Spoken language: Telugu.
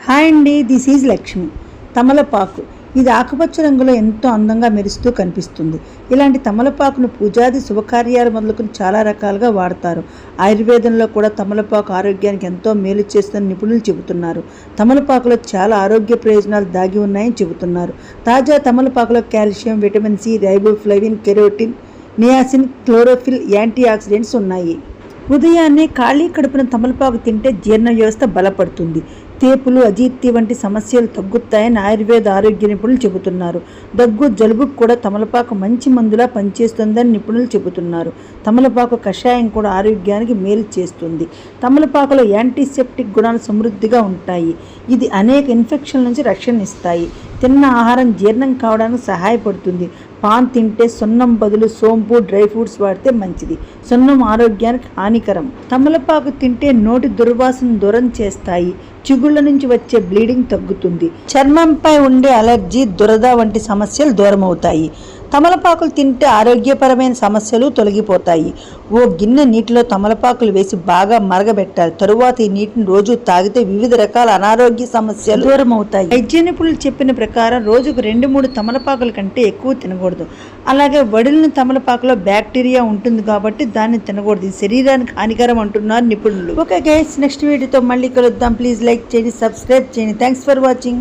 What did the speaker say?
హాయ్ అండి, దిస్ ఈజ్ లక్ష్మి. తమలపాకు ఇది ఆకుపచ్చ రంగులో ఎంతో అందంగా మెరుస్తూ కనిపిస్తుంది. ఇలాంటి తమలపాకును పూజాది శుభకార్యాలు మొదలుకొని చాలా రకాలుగా వాడతారు. ఆయుర్వేదంలో కూడా తమలపాకు ఆరోగ్యానికి ఎంతో మేలు చేస్తుందని నిపుణులు చెబుతున్నారు. తమలపాకులో చాలా ఆరోగ్య ప్రయోజనాలు దాగి ఉన్నాయని చెబుతున్నారు. తాజా తమలపాకులో calcium, vitamin C, riboflavin, carotene, niacin, chlorophyll, antioxidants ఉన్నాయి. ఉదయాన్నే ఖాళీ కడుపున తమలపాకు తింటే జీర్ణ వ్యవస్థ బలపడుతుంది. తేపులు, అజీర్తి వంటి సమస్యలు తగ్గుతాయని ఆయుర్వేద ఆరోగ్య నిపుణులు చెబుతున్నారు. దగ్గు, జలుబుకు కూడా తమలపాకు మంచి మందులా పనిచేస్తుందని నిపుణులు చెబుతున్నారు. తమలపాకు కషాయం కూడా ఆరోగ్యానికి మేలు చేస్తుంది. తమలపాకులో యాంటీసెప్టిక్ గుణాలు సమృద్ధిగా ఉంటాయి. ఇది అనేక ఇన్ఫెక్షన్ల నుంచి రక్షణ ఇస్తాయి. తిన్న ఆహారం జీర్ణం కావడానికి సహాయపడుతుంది. పాన్ తింటే సున్నం బదులు సోంపు, డ్రై ఫ్రూట్స్ వాడితే మంచిది. సున్నం ఆరోగ్యానికి హానికరం. తమలపాకు తింటే నోటి దుర్వాసన దూరం చేస్తాయి. చిగుళ్ళ నుంచి వచ్చే బ్లీడింగ్ తగ్గుతుంది. చర్మంపై ఉండే అలర్జీ, దురద వంటి సమస్యలు దూరమవుతాయి. తమలపాకులు తింటే ఆరోగ్యపరమైన సమస్యలు తొలగిపోతాయి. ఓ గిన్నె నీటిలో తమలపాకులు వేసి బాగా మరగబెట్టాలి. తరువాత ఈ నీటిని రోజు తాగితే వివిధ రకాల అనారోగ్య సమస్యలు దూరమవుతాయి. వైద్య నిపుణులు చెప్పిన ప్రకారం రోజుకు 2-3 తమలపాకుల కంటే ఎక్కువ తినకూడదు. అలాగే వడిలిన తమలపాకులో బ్యాక్టీరియా ఉంటుంది కాబట్టి దాన్ని తినకూడదు. ఇది శరీరానికి హానికరం అంటున్నారు నిపుణులు. ఓకే గైస్, నెక్స్ట్ వీడియోతో మళ్ళీ కలుద్దాం. ప్లీజ్ లైక్ చేయండి, సబ్స్క్రైబ్ చేయండి. Thanks for watching.